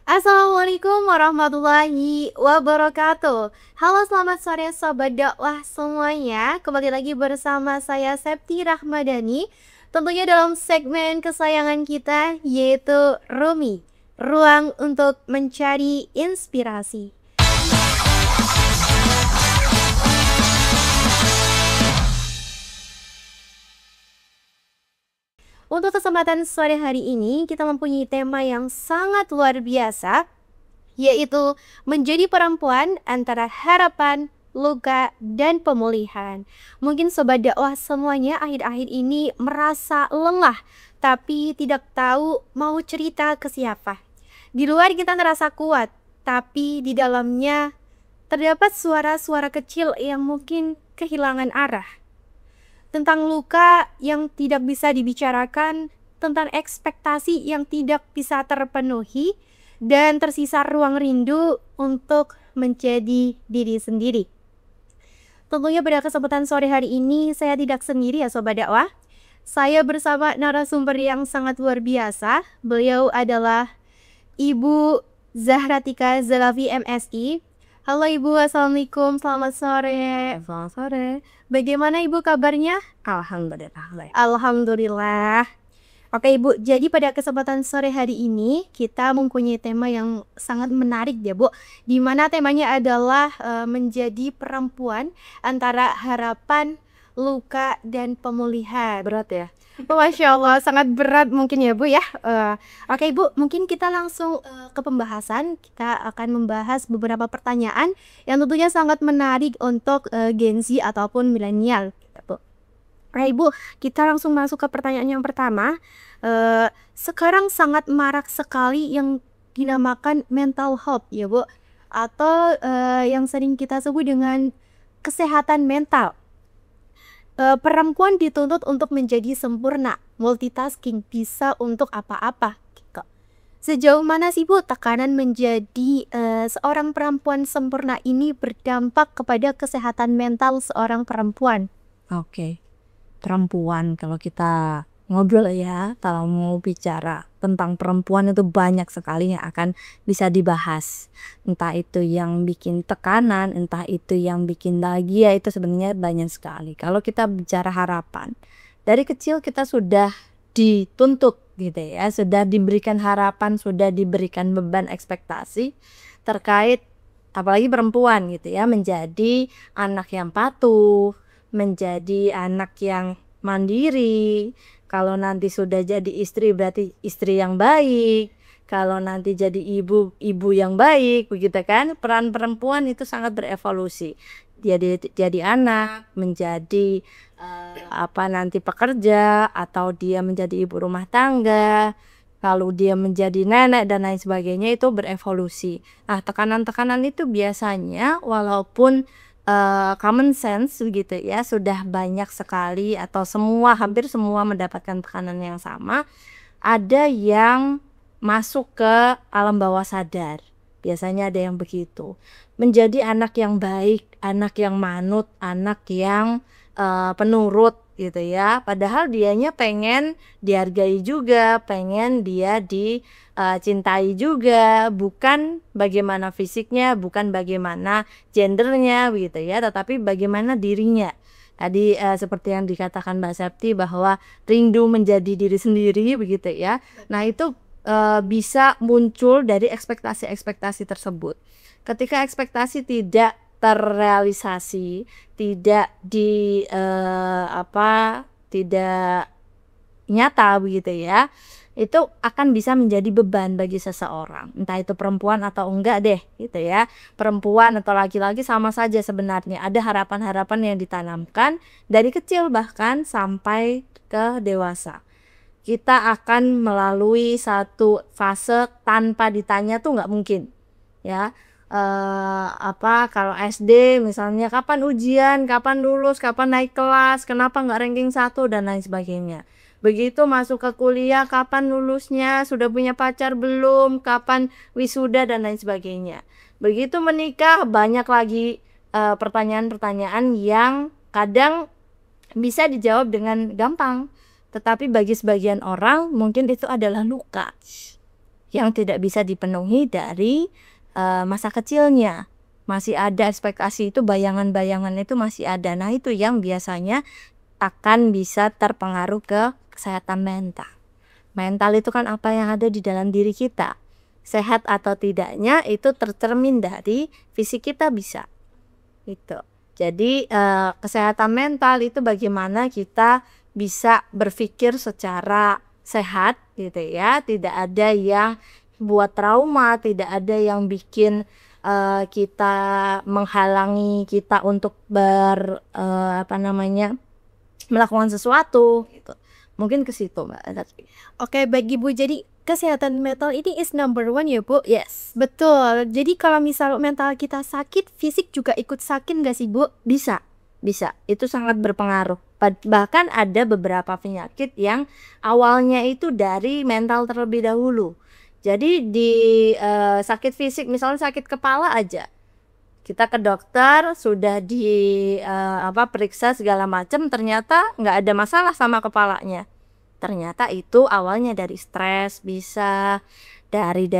Assalamualaikum warahmatullahi wabarakatuh. Halo, selamat sore sobat dakwah semuanya. Kembali lagi bersama saya Septi Rahmadani. Tentunya dalam segmen kesayangan kita yaitu Rumi, ruang untuk mencari inspirasi. Untuk kesempatan sore hari ini kita mempunyai tema yang sangat luar biasa, yaitu menjadi perempuan antara harapan, luka, dan pemulihan. Mungkin sobat dakwah semuanya akhir-akhir ini merasa lelah, tapi tidak tahu mau cerita ke siapa. Di luar kita terasa kuat, tapi di dalamnya terdapat suara-suara kecil yang mungkin kehilangan arah. Tentang luka yang tidak bisa dibicarakan, tentang ekspektasi yang tidak bisa terpenuhi, dan tersisa ruang rindu untuk menjadi diri sendiri. Tentunya pada kesempatan sore hari ini saya tidak sendiri ya sobat dakwah. Saya bersama narasumber yang sangat luar biasa. Beliau adalah Ibu Zahratika Zalafi MSI. Halo Ibu, Assalamualaikum, selamat sore. Selamat sore. Bagaimana Ibu kabarnya? Alhamdulillah. Alhamdulillah. Oke Ibu, jadi pada kesempatan sore hari ini kita mempunyai tema yang sangat menarik ya Bu, dimana temanya adalah menjadi perempuan antara harapan, luka, dan pemulihan. Berat ya? Masya Allah, sangat berat mungkin ya Bu ya. Oke Ibu, mungkin kita langsung ke pembahasan. Kita akan membahas beberapa pertanyaan yang tentunya sangat menarik untuk Gen Z ataupun milenial. Oke Ibu, kita langsung masuk ke pertanyaan yang pertama. Sekarang sangat marak sekali yang dinamakan mental health ya Bu, atau yang sering kita sebut dengan kesehatan mental. Perempuan dituntut untuk menjadi sempurna, multitasking, bisa untuk apa-apa gitu. Sejauh mana sih Bu tekanan menjadi seorang perempuan sempurna ini berdampak kepada kesehatan mental seorang perempuan? Oke. Perempuan, kalau kita ngobrol ya, kalau mau bicara tentang perempuan itu banyak sekali yang akan bisa dibahas. Entah itu yang bikin tekanan, entah itu yang bikin bahagia, itu sebenarnya banyak sekali. Kalau kita bicara harapan, dari kecil kita sudah dituntut gitu ya, sudah diberikan harapan, sudah diberikan beban ekspektasi terkait apalagi perempuan gitu ya, menjadi anak yang patuh, menjadi anak yang mandiri. Kalau nanti sudah jadi istri berarti istri yang baik. Kalau nanti jadi ibu, ibu yang baik, begitu kan? Peran perempuan itu sangat berevolusi. Dia jadi anak, menjadi nanti pekerja, atau dia menjadi ibu rumah tangga, lalu dia menjadi nenek dan lain sebagainya, itu berevolusi. Nah, tekanan-tekanan itu biasanya walaupun common sense gitu ya, sudah banyak sekali atau hampir semua mendapatkan tekanan yang sama, ada yang masuk ke alam bawah sadar. Biasanya ada yang begitu, menjadi anak yang baik, anak yang manut, anak yang penurut gitu ya, padahal dianya pengen dihargai juga, pengen dia dicintai juga, bukan bagaimana fisiknya, bukan bagaimana gendernya gitu ya, tetapi bagaimana dirinya. Tadi seperti yang dikatakan Mbak Septi bahwa rindu menjadi diri sendiri begitu ya. Nah itu bisa muncul dari ekspektasi-ekspektasi tersebut. Ketika ekspektasi tidak terrealisasi, tidak tidak nyata begitu ya, itu akan bisa menjadi beban bagi seseorang, entah itu perempuan atau enggak deh gitu ya. Perempuan atau laki-laki sama saja sebenarnya, ada harapan-harapan yang ditanamkan dari kecil bahkan sampai ke dewasa. Kita akan melalui satu fase tanpa ditanya tuh nggak mungkin ya. Kalau SD misalnya, kapan ujian, kapan lulus, kapan naik kelas, kenapa nggak ranking 1 dan lain sebagainya. Begitu masuk ke kuliah, kapan lulusnya, sudah punya pacar belum, kapan wisuda dan lain sebagainya. Begitu menikah, banyak lagi pertanyaan-pertanyaan yang kadang bisa dijawab dengan gampang, tetapi bagi sebagian orang mungkin itu adalah luka yang tidak bisa dipenuhi dari masa kecilnya. Masih ada ekspektasi itu, bayangan-bayangan itu masih ada. Nah, itu yang biasanya akan bisa terpengaruh ke kesehatan mental. Mental itu kan apa yang ada di dalam diri kita. Sehat atau tidaknya itu tercermin dari fisik kita bisa. Gitu. Jadi kesehatan mental itu bagaimana kita bisa berpikir secara sehat gitu ya. Tidak ada yang buat trauma, tidak ada yang bikin kita menghalangi kita untuk melakukan sesuatu gitu. Mungkin ke situ Mbak. Oke, baik Ibu. Jadi kesehatan mental ini is number one ya Bu? Yes. Betul. Jadi kalau misal mental kita sakit, fisik juga ikut sakit nggak sih Bu? Bisa. Itu sangat berpengaruh. Bahkan ada beberapa penyakit yang awalnya itu dari mental terlebih dahulu. Jadi di sakit fisik, misalnya sakit kepala aja, kita ke dokter sudah periksa segala macam, ternyata nggak ada masalah sama kepalanya. Ternyata itu awalnya dari stres, bisa dari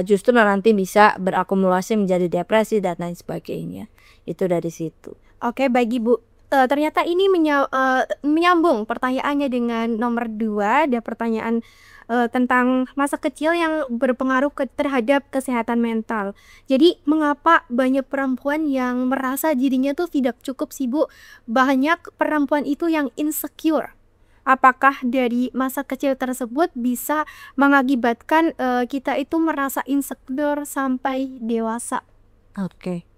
justru nanti bisa berakumulasi menjadi depresi dan lain sebagainya. Itu dari situ. Oke, bagi Bu, ternyata ini menyambung pertanyaannya dengan nomor 2, ada pertanyaan tentang masa kecil yang berpengaruh terhadap kesehatan mental. Jadi mengapa banyak perempuan yang merasa dirinya tuh tidak cukup sih Bu? Banyak perempuan itu yang insecure. Apakah dari masa kecil tersebut bisa mengakibatkan kita itu merasa insecure sampai dewasa? Oke.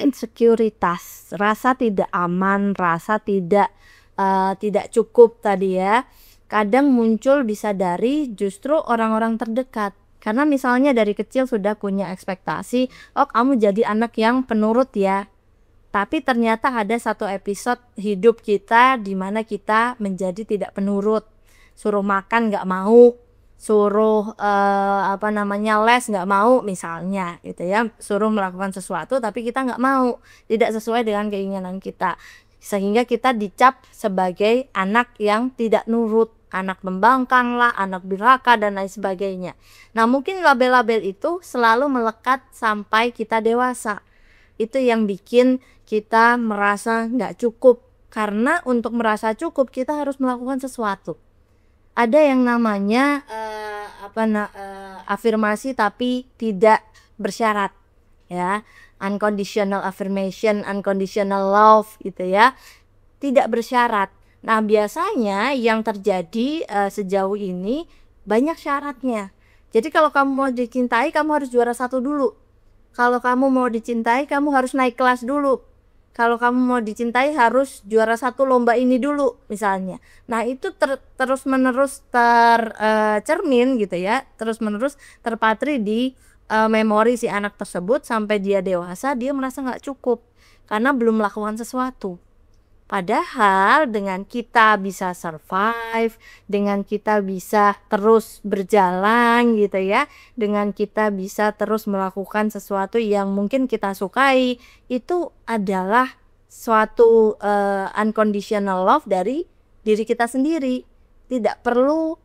Insekuritas, rasa tidak aman, rasa tidak cukup tadi ya. Kadang muncul bisa dari justru orang-orang terdekat. Karena misalnya dari kecil sudah punya ekspektasi, oh kamu jadi anak yang penurut ya. Tapi ternyata ada satu episode hidup kita di mana kita menjadi tidak penurut. Suruh makan nggak mau, suruh les nggak mau misalnya gitu ya. Suruh melakukan sesuatu tapi kita nggak mau, tidak sesuai dengan keinginan kita. Sehingga kita dicap sebagai anak yang tidak nurut, anak pembangkang lah, anak durhaka dan lain sebagainya. Nah, mungkin label-label itu selalu melekat sampai kita dewasa. Itu yang bikin kita merasa nggak cukup. Karena untuk merasa cukup kita harus melakukan sesuatu. Ada yang namanya afirmasi tapi tidak bersyarat ya. Unconditional affirmation, unconditional love gitu ya. Tidak bersyarat. Nah, biasanya yang terjadi sejauh ini banyak syaratnya. Jadi kalau kamu mau dicintai, kamu harus juara 1 dulu. Kalau kamu mau dicintai, kamu harus naik kelas dulu. Kalau kamu mau dicintai, harus juara 1 lomba ini dulu misalnya. Nah, itu terus-menerus tercermin gitu ya. Terus-menerus terpatri di memori si anak tersebut sampai dia dewasa, dia merasa nggak cukup karena belum melakukan sesuatu. Padahal dengan kita bisa survive, dengan kita bisa terus berjalan gitu ya, dengan kita bisa terus melakukan sesuatu yang mungkin kita sukai, itu adalah suatu unconditional love dari diri kita sendiri. Tidak perlu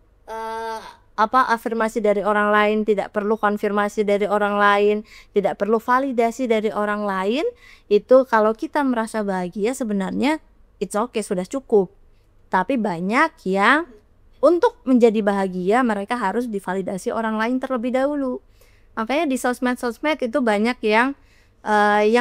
afirmasi dari orang lain, tidak perlu konfirmasi dari orang lain, tidak perlu validasi dari orang lain. Itu kalau kita merasa bahagia sebenarnya it's okay, sudah cukup. Tapi banyak yang untuk menjadi bahagia mereka harus divalidasi orang lain terlebih dahulu. Makanya di sosmed itu banyak yang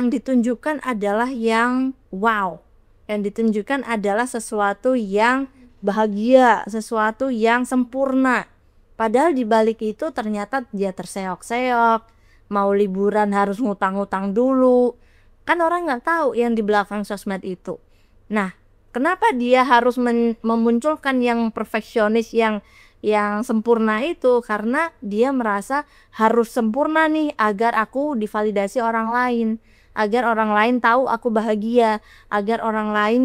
ditunjukkan adalah yang wow, yang ditunjukkan adalah sesuatu yang bahagia, sesuatu yang sempurna. Padahal di balik itu ternyata dia terseok-seok, mau liburan harus ngutang-ngutang dulu. Kan orang nggak tahu yang di belakang sosmed itu. Nah, kenapa dia harus memunculkan yang perfeksionis, yang sempurna itu? Karena dia merasa harus sempurna nih agar aku divalidasi orang lain, agar orang lain tahu aku bahagia, agar orang lain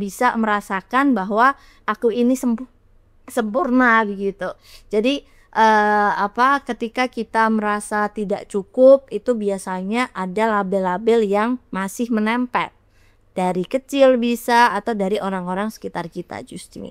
bisa merasakan bahwa aku ini sempurna begitu. Jadi ketika kita merasa tidak cukup, itu biasanya ada label-label yang masih menempel. Dari kecil bisa, atau dari orang-orang sekitar kita justru.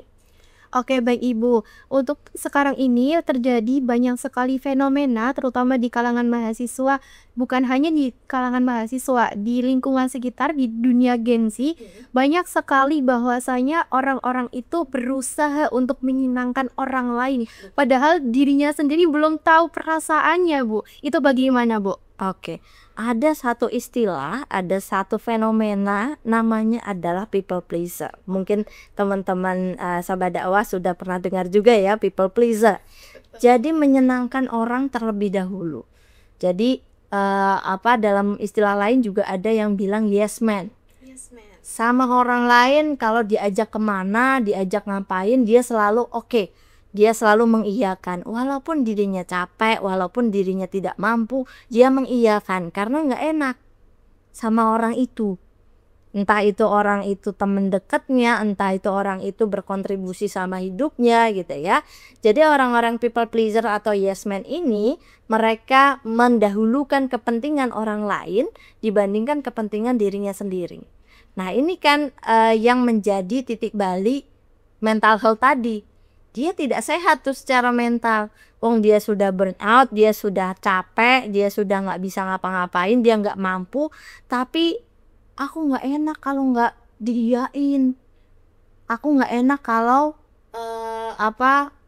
Oke, baik Ibu. Untuk sekarang ini terjadi banyak sekali fenomena terutama di kalangan mahasiswa, bukan hanya di kalangan mahasiswa, di lingkungan sekitar, di dunia Gen Z, banyak sekali bahwasanya orang-orang itu berusaha untuk menyenangkan orang lain, padahal dirinya sendiri belum tahu perasaannya, Bu. Itu bagaimana, Bu? Oke, ada satu istilah, ada satu fenomena namanya adalah people pleaser. Mungkin teman-teman sahabat dakwah sudah pernah dengar juga ya people pleaser. Jadi menyenangkan orang terlebih dahulu. Jadi dalam istilah lain juga ada yang bilang yes man. Sama orang lain kalau diajak kemana, diajak ngapain, dia selalu oke. Dia selalu mengiyakan, walaupun dirinya capek, walaupun dirinya tidak mampu, dia mengiyakan karena nggak enak sama orang itu. Entah itu orang itu teman dekatnya, entah itu orang itu berkontribusi sama hidupnya gitu ya. Jadi orang-orang people pleaser atau yes man ini, mereka mendahulukan kepentingan orang lain dibandingkan kepentingan dirinya sendiri. Nah ini kan yang menjadi titik balik mental health tadi. Dia tidak sehat tuh secara mental. Dia sudah burn out, dia sudah capek, dia sudah nggak bisa ngapa-ngapain, dia nggak mampu. Tapi aku nggak enak kalau nggak diiyain. Aku nggak enak kalau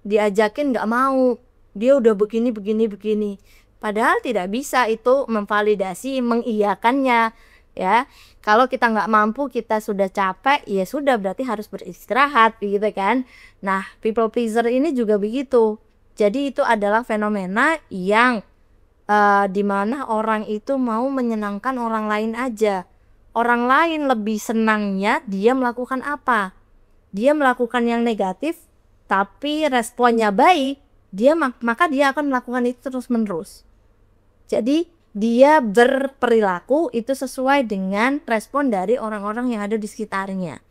diajakin nggak mau. Dia udah begini. Padahal tidak bisa itu memvalidasi, mengiyakannya. Ya, kalau kita nggak mampu, kita sudah capek, ya sudah berarti harus beristirahat gitu kan. Nah people pleaser ini juga begitu. Jadi itu adalah fenomena yang dimana orang itu mau menyenangkan orang lain aja. Orang lain lebih senangnya dia melakukan apa, dia melakukan yang negatif tapi responnya baik, maka dia akan melakukan itu terus menerus. Jadi dia berperilaku itu sesuai dengan respon dari orang-orang yang ada di sekitarnya.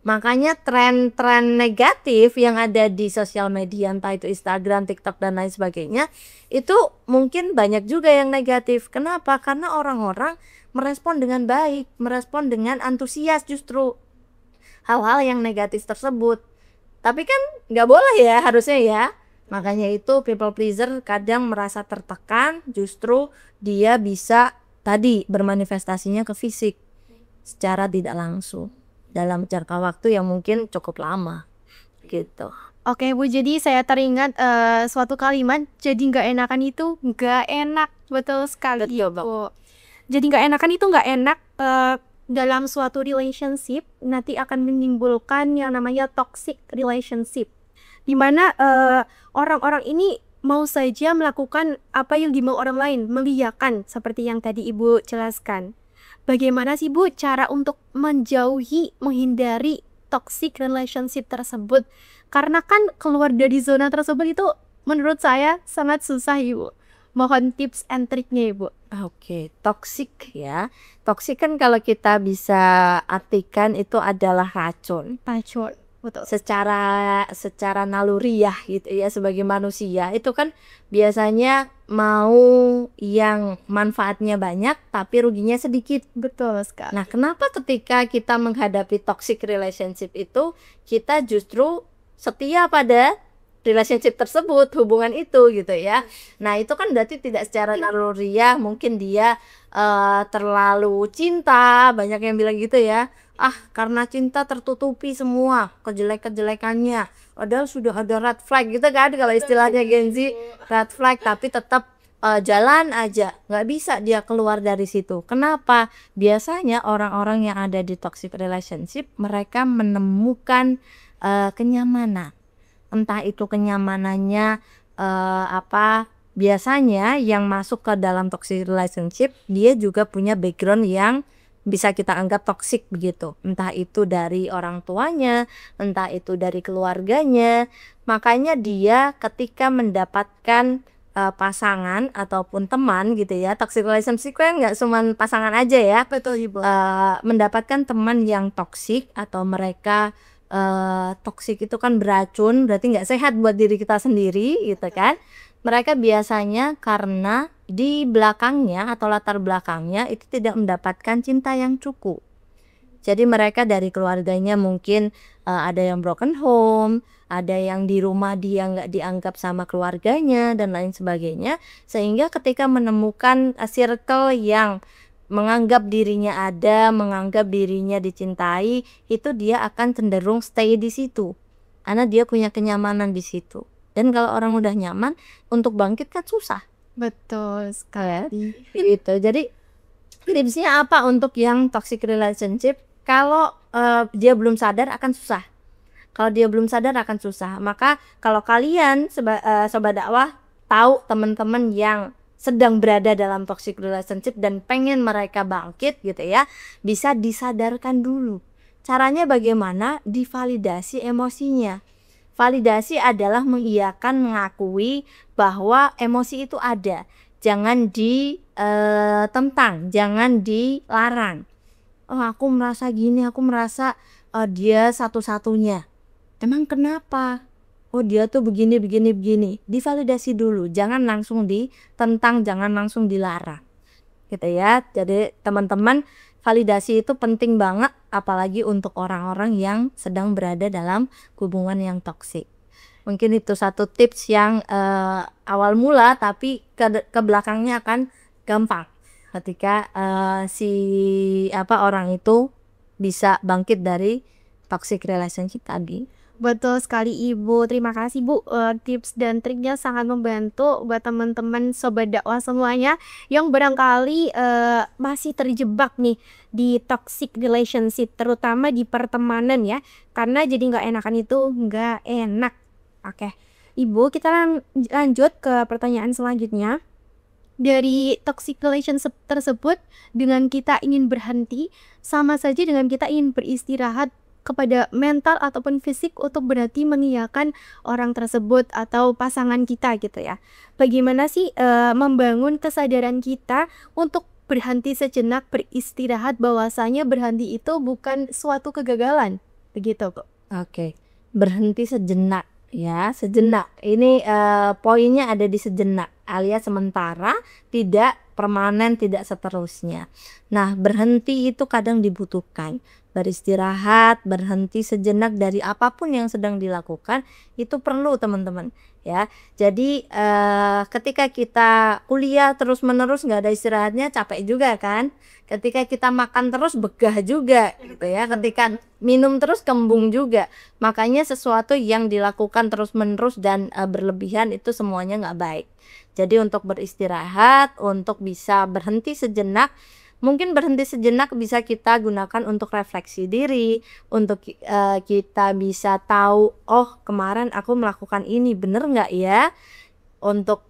Makanya tren-tren negatif yang ada di sosial media, entah itu Instagram, TikTok dan lain sebagainya, itu mungkin banyak juga yang negatif. Kenapa? Karena orang-orang merespon dengan baik, merespon dengan antusias justru hal-hal yang negatif tersebut. Tapi kan nggak boleh ya harusnya ya. Makanya itu people pleaser kadang merasa tertekan, justru dia bisa tadi bermanifestasinya ke fisik secara tidak langsung dalam jangka waktu yang mungkin cukup lama gitu. Oke Bu, jadi saya teringat suatu kalimat, jadi nggak enakan itu nggak enak, betul sekali Bu. Jadi nggak enakan itu nggak enak dalam suatu relationship nanti akan menimbulkan yang namanya toxic relationship, dimana orang-orang ini mau saja melakukan apa yang dimau orang lain, mengiyakan seperti yang tadi Ibu jelaskan. Bagaimana sih Bu cara untuk menjauhi, menghindari toxic relationship tersebut? Karena kan keluar dari zona tersebut itu menurut saya sangat susah Ibu. Mohon tips and triknya Ibu. Oke, toxic ya. Toxic kan kalau kita bisa artikan itu adalah racun. Racun. Betul. Secara naluriah gitu ya, sebagai manusia itu kan biasanya mau yang manfaatnya banyak tapi ruginya sedikit. Betul sekali. Nah kenapa ketika kita menghadapi toxic relationship itu kita justru setia pada relationship tersebut, hubungan itu gitu ya. Nah itu kan berarti tidak secara naluriah, mungkin dia terlalu cinta, banyak yang bilang gitu ya. Karena cinta tertutupi semua kejelek-kejelekannya, padahal sudah ada red flag gitu kan kalau istilahnya Gen Z, red flag, tapi tetap jalan aja, nggak bisa dia keluar dari situ. Kenapa? Biasanya orang-orang yang ada di toxic relationship mereka menemukan kenyamanan, entah itu kenyamanannya biasanya yang masuk ke dalam toxic relationship dia juga punya background yang bisa kita anggap toksik begitu, entah itu dari orang tuanya, entah itu dari keluarganya. Makanya dia ketika mendapatkan pasangan ataupun teman gitu ya, toxic relationship kan nggak cuma pasangan aja ya. Betul Ibu. Mendapatkan teman yang toksik atau mereka toksik itu kan beracun, berarti nggak sehat buat diri kita sendiri gitu kan. Mereka biasanya karena di belakangnya atau latar belakangnya itu tidak mendapatkan cinta yang cukup. Jadi mereka dari keluarganya mungkin ada yang broken home, ada yang di rumah dia nggak dianggap sama keluarganya dan lain sebagainya, sehingga ketika menemukan circle yang menganggap dirinya ada, menganggap dirinya dicintai, itu dia akan cenderung stay di situ karena dia punya kenyamanan di situ. Dan kalau orang udah nyaman, untuk bangkit kan susah. Betul sekali. Gitu. Jadi tipsnya apa untuk yang toxic relationship? Kalau dia belum sadar akan susah. Kalau dia belum sadar akan susah. Maka kalau kalian sobat dakwah tahu teman-teman yang sedang berada dalam toxic relationship dan pengen mereka bangkit gitu ya, bisa disadarkan dulu. Caranya bagaimana? Divalidasi emosinya. Validasi adalah mengiyakan, mengakui bahwa emosi itu ada. Jangan ditentang, jangan dilarang. Oh, aku merasa gini, aku merasa dia satu-satunya. Emang kenapa? Oh, dia tuh begini, begini, begini. Divalidasi dulu, jangan langsung ditentang, jangan langsung dilarang. Gitu ya. Jadi teman-teman, validasi itu penting banget, apalagi untuk orang-orang yang sedang berada dalam hubungan yang toksik. Mungkin itu satu tips yang awal mula, tapi ke belakangnya akan gampang ketika orang itu bisa bangkit dari toxic relationship tadi. Betul sekali Ibu, terima kasih Bu, tips dan triknya sangat membantu buat teman-teman sobat dakwah semuanya yang barangkali masih terjebak nih di toxic relationship, terutama di pertemanan ya, karena jadi nggak enakan itu nggak enak. Oke Ibu, kita lanjut ke pertanyaan selanjutnya. Dari toxic relationship tersebut, dengan kita ingin berhenti, sama saja dengan kita ingin beristirahat kepada mental ataupun fisik untuk berarti mengiyakan orang tersebut atau pasangan kita gitu ya. Bagaimana sih membangun kesadaran kita untuk berhenti sejenak, beristirahat, bahwasanya berhenti itu bukan suatu kegagalan, begitu kok. Oke, berhenti sejenak ya, sejenak. Ini poinnya ada di sejenak, alias sementara, tidak permanen, tidak seterusnya. Nah, berhenti itu kadang dibutuhkan. Beristirahat, berhenti sejenak dari apapun yang sedang dilakukan itu perlu teman-teman ya. Jadi ketika kita kuliah terus menerus nggak ada istirahatnya, capek juga kan. Ketika kita makan terus begah juga gitu ya. Ketika minum terus kembung juga. Makanya sesuatu yang dilakukan terus menerus dan berlebihan itu semuanya nggak baik. Jadi untuk beristirahat, untuk bisa berhenti sejenak, mungkin berhenti sejenak bisa kita gunakan untuk refleksi diri, untuk kita bisa tahu, oh kemarin aku melakukan ini, bener nggak ya? Untuk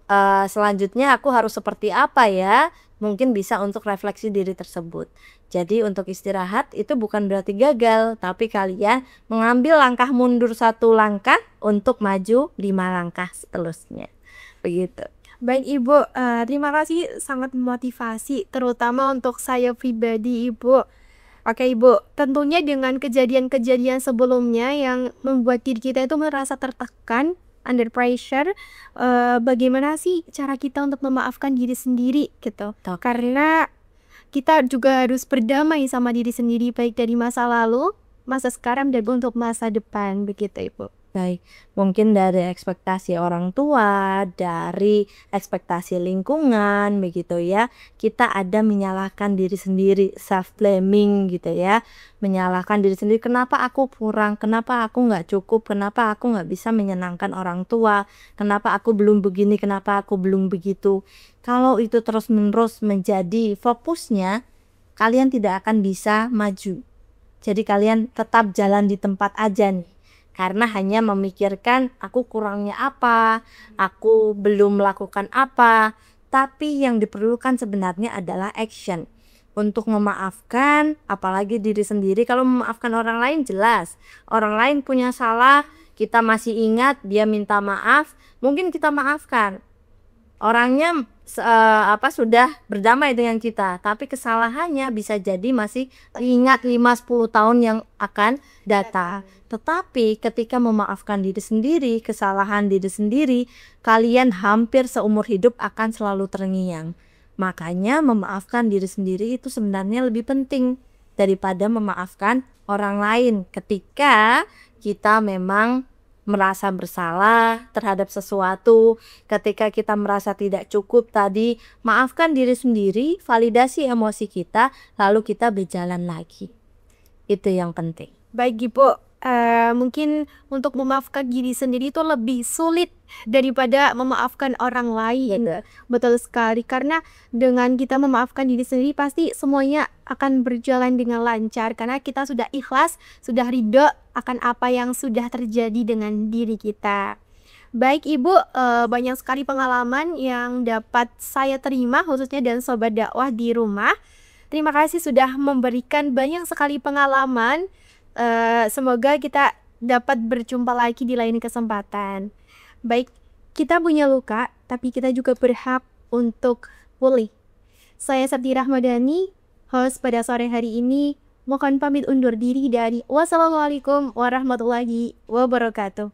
selanjutnya aku harus seperti apa ya? Mungkin bisa untuk refleksi diri tersebut. Jadi untuk istirahat itu bukan berarti gagal, tapi kalian mengambil langkah mundur 1 langkah untuk maju 5 langkah seterusnya. Begitu. Baik Ibu, terima kasih, sangat memotivasi terutama untuk saya pribadi Ibu. Oke Ibu, tentunya dengan kejadian-kejadian sebelumnya yang membuat diri kita itu merasa tertekan, under pressure, bagaimana sih cara kita untuk memaafkan diri sendiri gitu. Karena kita juga harus berdamai sama diri sendiri, baik dari masa lalu, masa sekarang, dan untuk masa depan, begitu Ibu. Baik, mungkin dari ekspektasi orang tua, dari ekspektasi lingkungan, begitu ya. Kita ada menyalahkan diri sendiri, self blaming gitu ya. Menyalahkan diri sendiri, kenapa aku kurang, kenapa aku nggak cukup, kenapa aku nggak bisa menyenangkan orang tua, kenapa aku belum begini, kenapa aku belum begitu. Kalau itu terus-menerus menjadi fokusnya, kalian tidak akan bisa maju. Jadi kalian tetap jalan di tempat aja nih. Karena hanya memikirkan aku kurangnya apa, aku belum melakukan apa. Tapi yang diperlukan sebenarnya adalah action. Untuk memaafkan, apalagi diri sendiri. Kalau memaafkan orang lain jelas. Orang lain punya salah, kita masih ingat, dia minta maaf, mungkin kita maafkan. Orangnya sudah berdamai dengan kita, tapi kesalahannya bisa jadi masih ingat 5-10 tahun yang akan datang. Tetapi ketika memaafkan diri sendiri, kesalahan diri sendiri, kalian hampir seumur hidup akan selalu terngiang. Makanya memaafkan diri sendiri itu sebenarnya lebih penting daripada memaafkan orang lain ketika kita memang merasa bersalah terhadap sesuatu, ketika kita merasa tidak cukup tadi, maafkan diri sendiri, validasi emosi kita, lalu kita berjalan lagi. Itu yang penting. Baik Ibu, mungkin untuk memaafkan diri sendiri itu lebih sulit daripada memaafkan orang lain. Betul sekali, karena dengan kita memaafkan diri sendiri pasti semuanya akan berjalan dengan lancar karena kita sudah ikhlas, sudah ridho akan apa yang sudah terjadi dengan diri kita. Baik Ibu, banyak sekali pengalaman yang dapat saya terima khususnya dan sobat dakwah di rumah. Terima kasih sudah memberikan banyak sekali pengalaman. Semoga kita dapat berjumpa lagi di lain kesempatan. Baik, kita punya luka, tapi kita juga berhak untuk pulih. Saya Septi Rahmadani, host pada sore hari ini. Mohon pamit undur diri dari wassalamualaikum warahmatullahi wabarakatuh.